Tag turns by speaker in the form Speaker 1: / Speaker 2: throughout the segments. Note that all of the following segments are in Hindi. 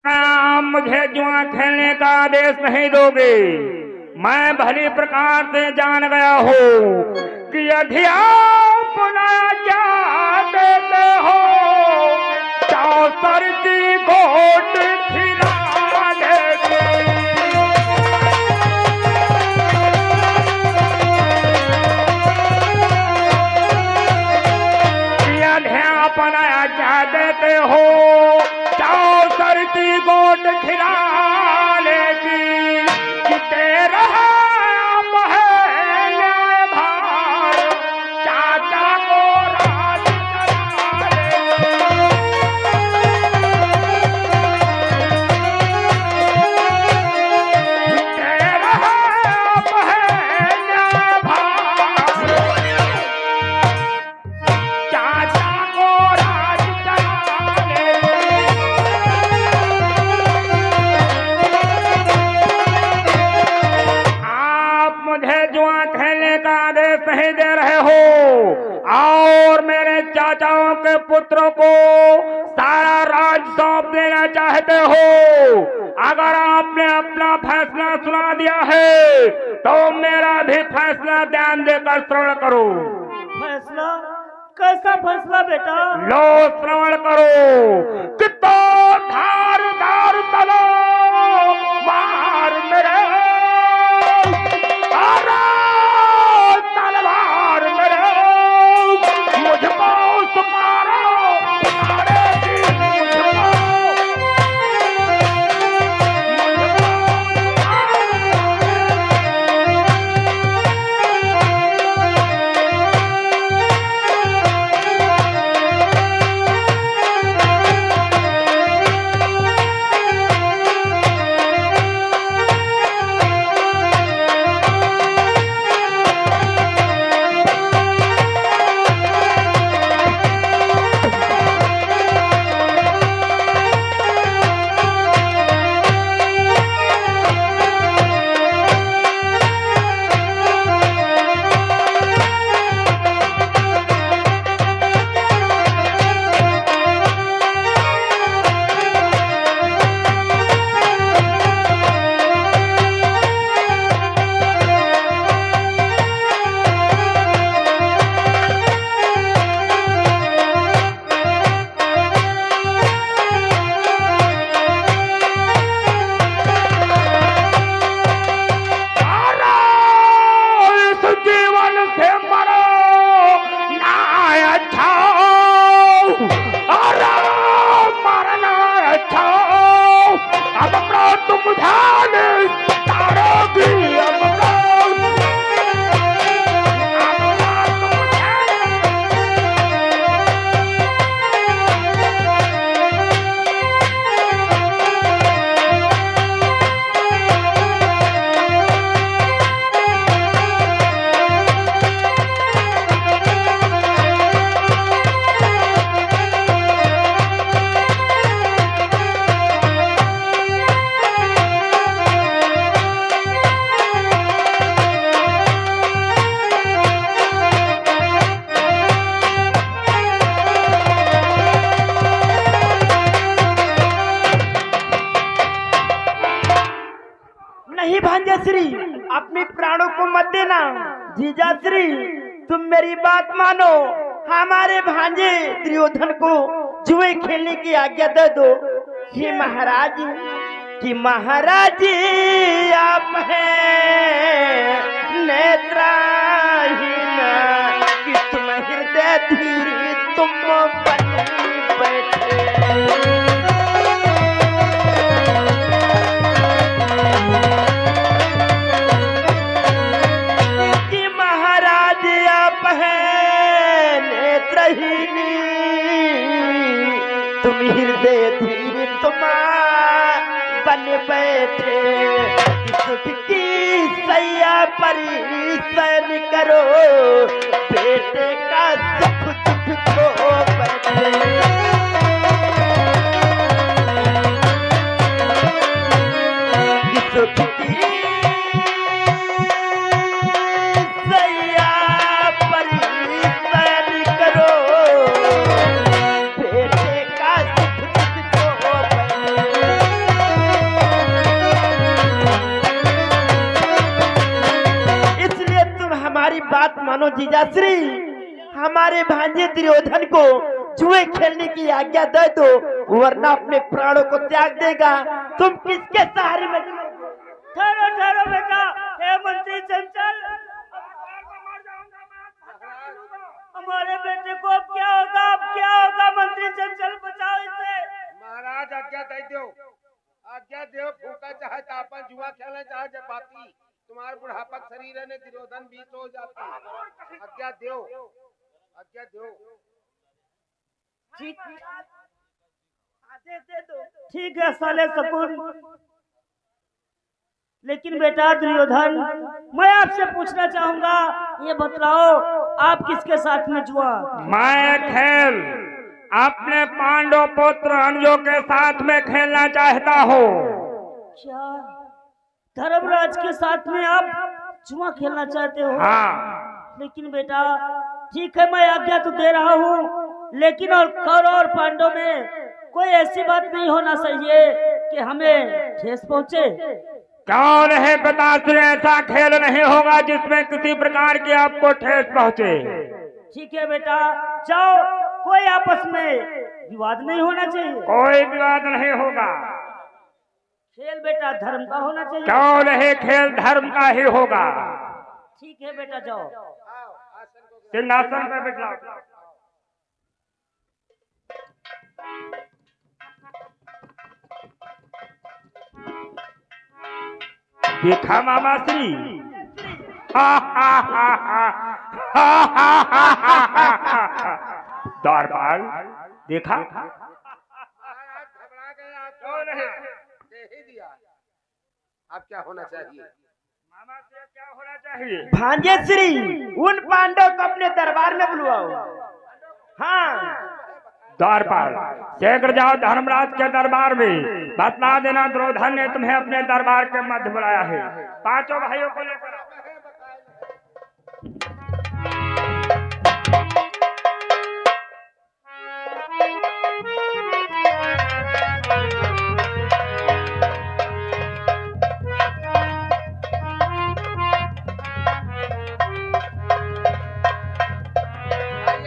Speaker 1: आप मुझे जुआ खेलने का आदेश नहीं दोगे। मैं भली प्रकार से जान गया हूँ कि यदि आप क्या देते हो चौसर की गोट खिला देते। यदि आप क्या देते हो चौसर की गोट खिला लेगी कि तेरा आप है न्याय भार चाचा को राज चला लेगी। तेरा आप है न्याय भार चाचा को राज चला लेगी। मुझे जुआ खेलने का आदेश नहीं दे रहे हो और मेरे चाचाओं के पुत्रों को सारा राज सौंप देना चाहते हो। अगर आपने अपना फैसला सुना दिया है तो मेरा भी फैसला ध्यान देकर श्रवण करो।
Speaker 2: फैसला? कैसा फैसला बेटा?
Speaker 1: लो श्रवण करो कि तो धारदार तलो मार मेरे तलवार मेरे मुझको सुपारो
Speaker 2: भांजाश्री, अपने प्राणों को मत देना। जीजाश्री, तुम मेरी बात मानो, हमारे भांजे दुर्योधन को जुए खेलने की आज्ञा दे दो। हे महाराज, कि महाराज आप हैं नेत्रहीन, कि तुम हृदय धीरे तुम बनी बैठे। तुम हृदय धीर तुम बन बैठे, सुख की सैया परिसन करो, बेटे का सुख दुख को बैठे। सुख की सैया परिसन करो, बेटे का सुख दुख को बैठे। जीजाश्री हमारे भांजे दुर्योधन को जुए खेलने की आज्ञा दे दो, वरना अपने प्राणों को त्याग देगा। तुम किसके सहारे में?
Speaker 3: ठहरो ठहरो बेटा, हे मंत्री चंचल, हमारे बेटे को अब क्या होगा? अब क्या होगा? मंत्री चंचल बचाओ इसे।
Speaker 4: महाराज आज्ञा दे दो, आज्ञा दो। फूका चाहे तापन, जुआ खेलना चाहे जपाती, तुम्हारे बुढ़ापक शरीर ने दुर्योधन भी हो जाती। आज्ञा दो, आज्ञा दो।
Speaker 3: ठीक दे दो। ठीक है साले शकुन, लेकिन बेटा दुर्योधन, मैं आपसे पूछना चाहूंगा, ये बतलाओ आप किसके साथ में जुआ?
Speaker 1: मैं खेल अपने पांडव पुत्र अनुजों के साथ में खेलना चाहता हूँ।
Speaker 3: क्या धर्मराज के साथ में आप जुआ खेलना चाहते हो?
Speaker 1: हाँ।
Speaker 3: लेकिन बेटा ठीक है, मैं आज्ञा तो दे रहा हूँ, लेकिन और कौरव और पांडव में कोई ऐसी बात नहीं होना चाहिए कि हमें ठेस पहुँचे।
Speaker 1: कौन है पिताश्री? ऐसा खेल नहीं होगा जिसमें किसी प्रकार की आपको ठेस पहुँचे।
Speaker 3: ठीक है बेटा, जाओ, कोई आपस में विवाद नहीं होना चाहिए।
Speaker 1: कोई विवाद नहीं होगा।
Speaker 3: खेल बेटा धर्म का होना चाहिए।
Speaker 1: कौन है? खेल धर्म का ही होगा।
Speaker 3: ठीक है बेटा, जाओ
Speaker 1: सिंहासन पे बिठाओ। देखा मामा श्री, दरबार देखा?
Speaker 4: घबरा गए आप? कौन है? दे ही दिया। अब क्या होना चाहिए?
Speaker 1: मामा से क्या होना चाहिए?
Speaker 2: भांजे श्री उन पांडव को अपने दरबार में बुलवाओ। हाँ,
Speaker 1: दरबार शीघ्र जाओ धर्मराज के दरबार में, बतला देना दुर्योधन ने तुम्हें अपने दरबार के मध्य बुलाया है। पांचों भाइयों को लेकर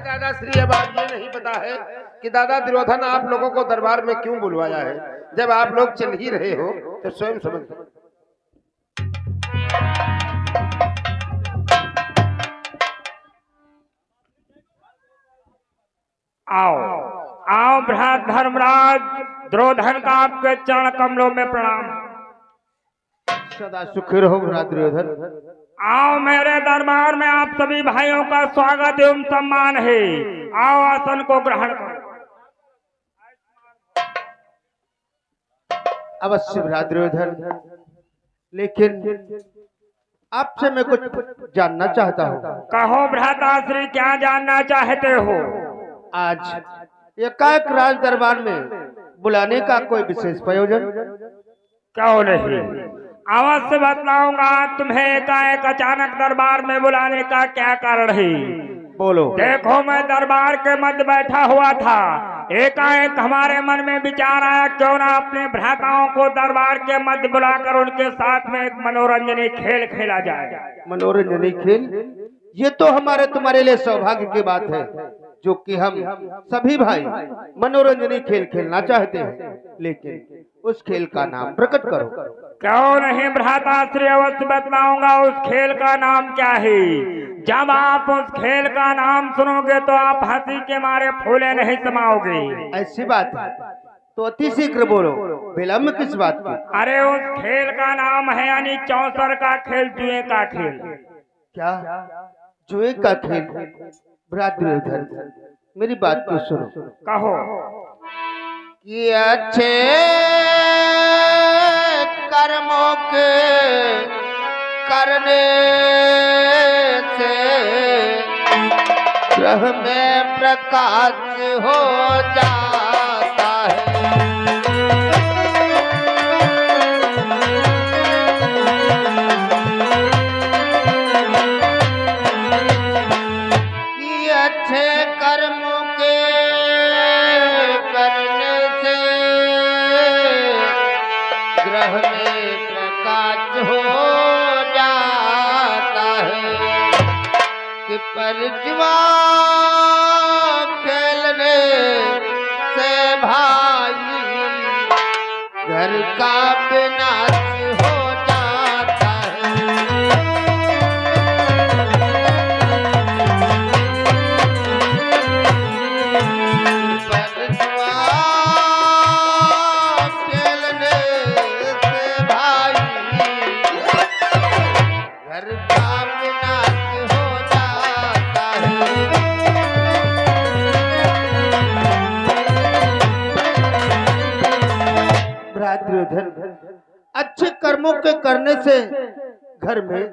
Speaker 4: दादा श्री, अब आप ये नहीं पता है कि दादा दुर्योधन आप लोगों को दरबार में क्यों बुलवाया है? जब आप लोग चल ही रहे हो तो स्वयं समझ।
Speaker 1: आओ आओ भ्रात धर्मराज, दुर्योधन का आपके चरण कमलों में प्रणाम।
Speaker 4: सदा सुखी रहो भ्रात दुर्योधन।
Speaker 1: आओ, मेरे दरबार में आप सभी भाइयों का स्वागत एवं सम्मान है। आओ आसन को ग्रहण करो।
Speaker 4: अवश्य भ्रात दुर्योधन, लेकिन आपसे मैं कुछ जानना चाहता हूँ।
Speaker 1: कहो भ्राताश्री, क्या जानना चाहते हो?
Speaker 4: आज एकाएक राज दरबार में बुलाने का कोई विशेष प्रयोजन?
Speaker 1: क्यों नहीं, अवश्य बतलाऊंगा तुम्हें। एकाएक अचानक दरबार में बुलाने का क्या कारण है?
Speaker 4: बोलो।
Speaker 1: देखो, मैं दरबार के मध्य बैठा हुआ था, एकाएक हमारे मन में विचार आया, क्यों ना अपने भ्राताओं को दरबार के मध्य बुलाकर उनके साथ में एक मनोरंजनी खेल खेला जाए।
Speaker 4: मनोरंजनी खेल? ये तो हमारे तुम्हारे लिए सौभाग्य की बात है, जो कि हम सभी भाई मनोरंजनी खेल खेलना चाहते हैं, लेकिन उस खेल का नाम प्रकट करो।
Speaker 1: क्यों नहीं भ्राताश्री, अवश्य बतलाऊंगा उस खेल का नाम क्या है। जब आप उस खेल का नाम सुनोगे तो आप हंसी के मारे फूले नहीं समाओगे।
Speaker 4: ऐसी बात है तो अति शीघ्र बोलो, विलम्ब किस बात की?
Speaker 1: अरे उस खेल का नाम है यानी चौसर का खेल, जुए का खेल।
Speaker 4: क्या जुए का खेल? भ्रात दुर्योधन, मेरी बात को सुनो।
Speaker 1: कहो।
Speaker 4: कि अच्छे कर्मों के करने से ग्रह में प्रकाश हो जाता है। कि अच्छे कर्मों के करने से ग्रह में प्रकाश हो जाता है। कि
Speaker 5: पर जुआ खेलने से भाई घर का विनाश हो जाता है। पर जुआ खेलने से भाई घर का विनाश हो जाता है।
Speaker 2: भ्रातृधन, अच्छे कर्मों के करने से घर में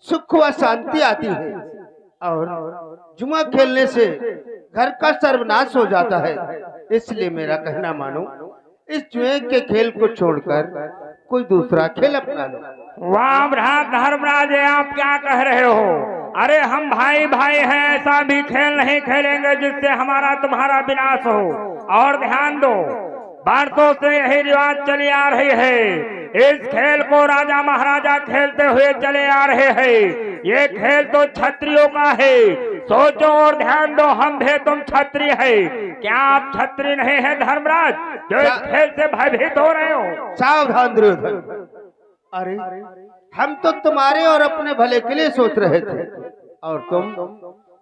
Speaker 2: सुख व शांति आती है और जुआ खेलने से घर का सर्वनाश हो जाता है। इसलिए मेरा कहना मानो, इस जुए के खेल को छोड़कर कोई दूसरा खेल अपना लो।
Speaker 1: वाह भ्रात धर्मराज, आप क्या कह रहे हो? अरे हम भाई भाई हैं, ऐसा भी खेल नहीं खेलेंगे जिससे हमारा तुम्हारा विनाश हो। और ध्यान दो, बरसों से यही रिवाज चली आ रही है। इस खेल को राजा महाराजा खेलते हुए चले आ रहे हैं। ये खेल तो क्षत्रियों का है। सोचो और ध्यान दो, हम भी तुम क्षत्रिय है, क्या आप क्षत्रिय नहीं है धर्मराज, जो इस खेल से भयभीत हो रहे हो?
Speaker 2: सावधान दुर्योधन, अरे हम तो तुम्हारे और अपने भले के लिए सोच रहे थे और तुम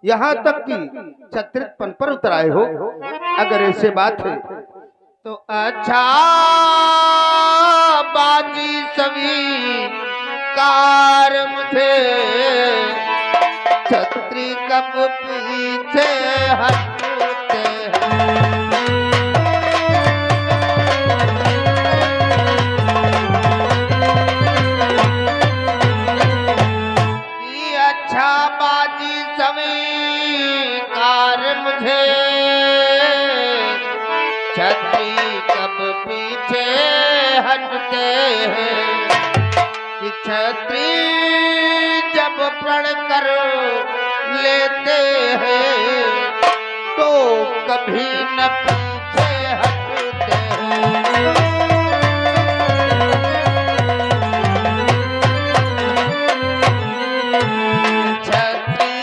Speaker 2: यहाँ तक कि क्षत्रियपन पर उतर आए हो। अगर ऐसे बात है
Speaker 5: तो अच्छा बाजी सभी कार मुझे छत्री कब पीछे हटते हैं। कि अच्छा बाजी सभी कार मुझे छत्री कब पीछे हटते हैं। कि छत्री जब प्रण कर लेते हैं तो कभी न पीछे हटते हैं। छत्री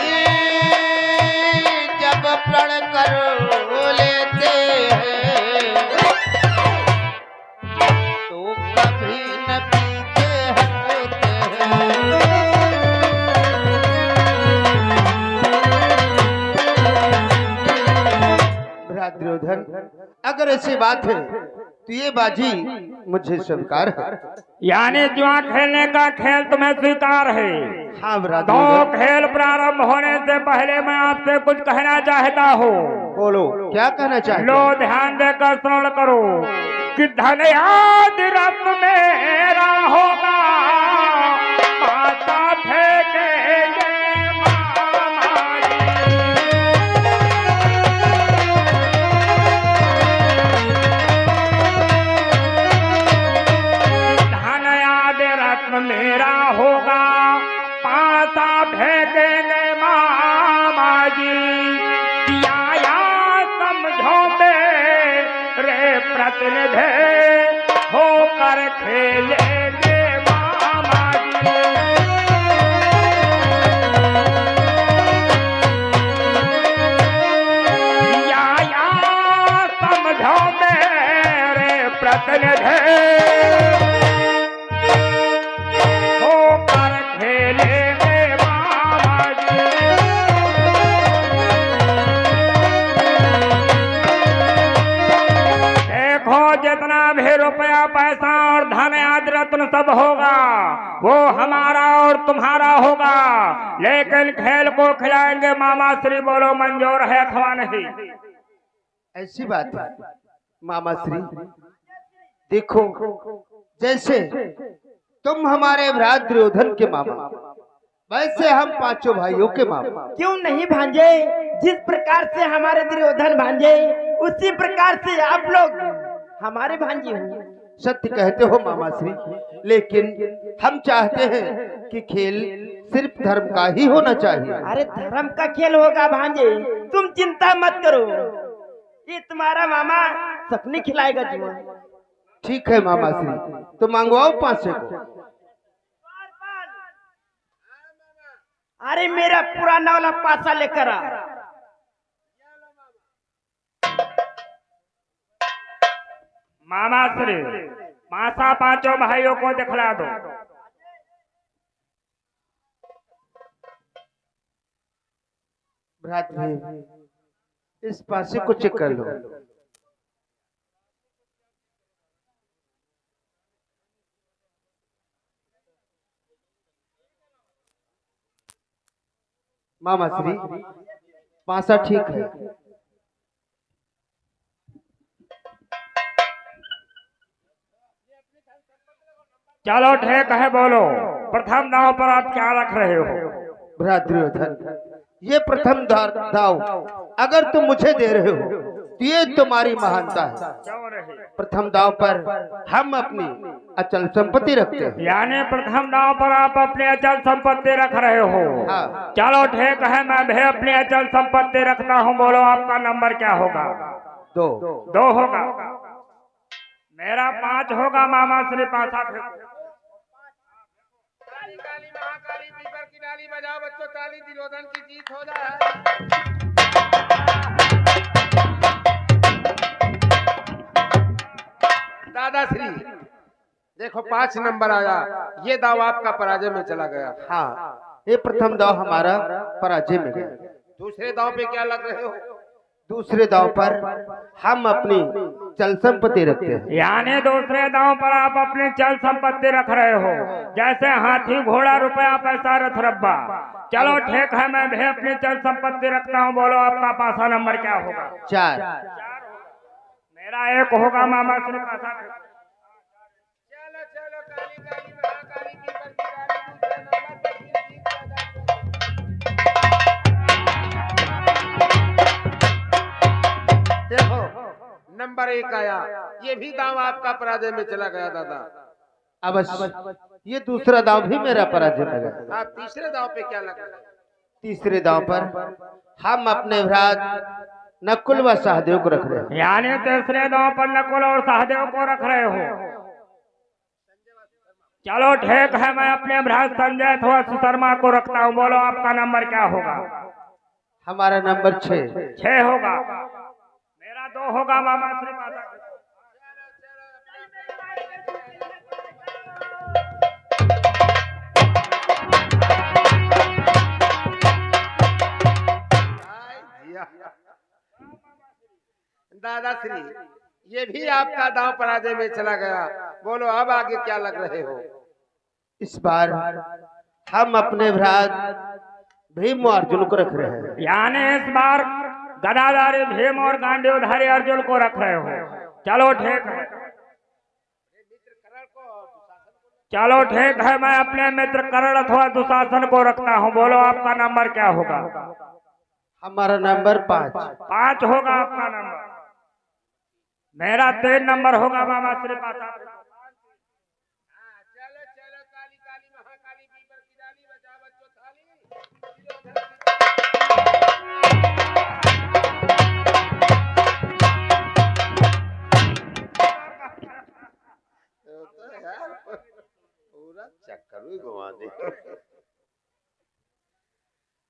Speaker 5: जब प्रण कर लेते हैं तो कभी न पीछे हटते हैं।
Speaker 2: भ्रातृधन, अगर ऐसी बात है तो ये बाजी मुझे स्वीकार है।
Speaker 1: यानी जुआ खेलने का खेल तुम्हें स्वीकार है?
Speaker 2: हाँ
Speaker 1: तो
Speaker 2: भ्रातृधन,
Speaker 1: खेल प्रारंभ होने से पहले मैं आपसे कुछ कहना चाहता हूँ।
Speaker 2: बोलो क्या कहना चाहते
Speaker 1: लो
Speaker 2: हो?
Speaker 1: ध्यान देकर श्रवण करो कि धन याद रत्न मेरा होगा, माता फेंकेंगे मामा जी। धन याद रत्न मेरा होगा, पासा फेंकेंगे मामा जी। किया या समझो मेरे प्रतिनिधि होकर खेलेंगे मामा जी। या समझो मेरे प्रतिनिधि होकर खेलेंगे मामा जी। देखो जितना भी रुपया पैसा और धन आदि रत्न सब होगा वो हमारा और तुम्हारा होगा, लेकिन खेल को खिलाएंगे मामा श्री। बोलो मंजूर है अथवा नहीं?
Speaker 2: ऐसी बात है मामा श्री, देखो जैसे तुम हमारे भ्रात दुर्योधन के मामा, वैसे हम पांचों भाइयों के मामा।
Speaker 3: क्यों नहीं भांजे? जिस प्रकार से हमारे दुर्योधन भांजे उसी प्रकार से आप लोग हमारे भांजे होंगे।
Speaker 2: सत्य कहते हो मामा श्री, लेकिन हम चाहते हैं कि खेल सिर्फ धर्म का ही होना चाहिए।
Speaker 3: अरे धर्म का खेल होगा भांजे, तुम चिंता मत करो, ये तुम्हारा मामा सपने खिलाएगा जुआ।
Speaker 2: ठीक है मामा श्री, तो मंगवाओ 500 को। अरे मेरा पुराना वाला पासा लेकर आ।
Speaker 1: मामा श्री पासा पांचों भाइयों को दिखला दो।
Speaker 5: भ्रातृ इस पासे को चेक कर लो। मामा श्री पासा ठीक है।
Speaker 1: चलो ठीक है, बोलो प्रथम दांव पर आप क्या रख रहे हो?
Speaker 5: भ्रातृधन ये प्रथम दाव अगर तुम मुझे दे रहे हो तो ये तुम्हारी महानता है।
Speaker 1: क्यों नहीं?
Speaker 5: प्रथम दाव पर हम अपनी अचल संपत्ति रखते हैं।
Speaker 1: यानी प्रथम दांव पर आप अपनी अचल संपत्ति रख रहे हो।
Speaker 5: हाँ।
Speaker 1: चलो ठीक है, मैं भी अपनी अचल संपत्ति रखता हूँ। बोलो आपका नंबर क्या होगा?
Speaker 5: 2
Speaker 1: 2 होगा। मेरा 5 होगा। मामा श्री पासा
Speaker 4: काली काली महाकाली पीपर की डाली बजाओ बच्चों, ताली दुर्योधन की जीत हो जाए। दादाश्री देखो 5 नंबर आया, ये दाव आपका पराजय में चला गया।
Speaker 5: हाँ, ये प्रथम दाव हमारा पराजय में गया।
Speaker 4: दूसरे दाव पे क्या लग रहे हो?
Speaker 5: दूसरे दाव पर हम अपनी चल संपत्ति रखते हैं।
Speaker 1: यानी दूसरे दांव पर आप अपनी चल संपत्ति रख रहे हो, जैसे हाथी घोड़ा रुपया पैसा रथ रब्बा। चलो ठीक है, मैं भी अपनी चल संपत्ति रखता हूँ। बोलो आपका पासा नंबर क्या होगा?
Speaker 5: 4
Speaker 1: मेरा 1 होगा। मामा श्री पासा
Speaker 4: चलो चलो काली काली महाकाली पीपर की डाली दूसरे नंबर पे जीत देखो नंबर 1 आया, ये भी दाव आपका पराजय में चला गया दादा।
Speaker 5: अवश्य ये दूसरा दाव भी मेरा पराजय में गया।
Speaker 4: आप तीसरे दाव पे क्या लगा?
Speaker 5: तीसरे दाव पर हम अपने भ्रात नकुल व सहदेव को रख रहे हैं।
Speaker 1: यानी तीसरे दांव पर नकुल और सहदेव को रख रहे हो। चलो ठीक है, मैं अपने भ्रात संजय अथवा सुशर्मा को रखता हूँ। बोलो आपका नंबर क्या होगा?
Speaker 5: हमारा नंबर 6
Speaker 1: 6 होगा। मेरा 2 होगा। मामा श्री पासा
Speaker 4: दादाश्री ये भी आपका दांव पराजय में चला गया। बोलो अब आगे क्या लग रहे हो?
Speaker 5: इस बार हम अपने भ्रात भीम और अर्जुन को रख रहे हैं।
Speaker 1: यानी इस बार गदाधारी भीम और गांडीवधारी अर्जुन को रख रहे हो। चलो ठीक है, चलो ठीक है, मैं अपने मित्र कर्ण अथवा दुशासन को रखता हूँ। बोलो आपका नंबर क्या होगा?
Speaker 5: हमारा नंबर 5
Speaker 1: 5 होगा आपका नंबर। मेरा 3 नंबर होगा। मामा श्री पासा
Speaker 4: चलो चलो काली काली महाकाली पीपर की डाली बजाओ बच्चों थाली। पूरा चक्कर ही घुमा दे।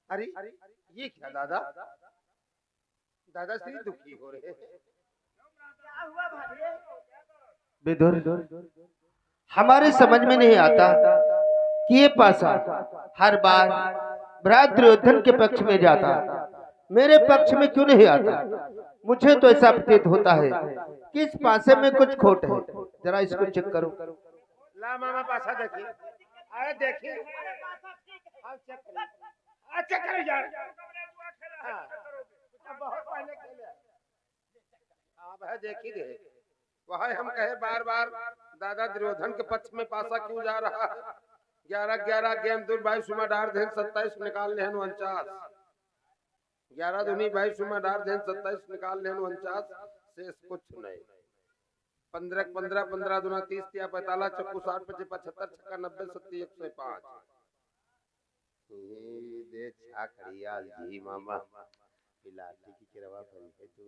Speaker 4: अरे ये क्या दादा? दादाश्री दुखी हो रहे हैं।
Speaker 5: विदुर हमारे समझ में नहीं आता कि ये पासा हर बार भ्रात दुर्योधन के पक्ष में जाता, मेरे पक्ष में क्यों नहीं आता? मुझे तो ऐसा प्रतीत होता है कि इस पासे में कुछ खोट है। जरा इसको चेक करो।
Speaker 4: ला मामा पासा देखिए। अरे देखिए, अब चेक करिए। चेक करो यार। हाँ, बहुत पहले खेले। अब है देखिए, वह हम कहे बार बार दादा दुर्योधन के पक्ष में पासा क्यों जा रहा है? 11-11 गेम दूर 22 में डार देन 27 निकाल लेन 49। 11 दूनी 22 में डार देन 27 निकाल लेन 49। शेष कुछ नहीं। 15 दूना 30 तिया 45 चक्कू 60 25 75 छक्का 90 70 105। दे छा खड़ियाल जी मामा पिलाती की किरवा भरी है तू।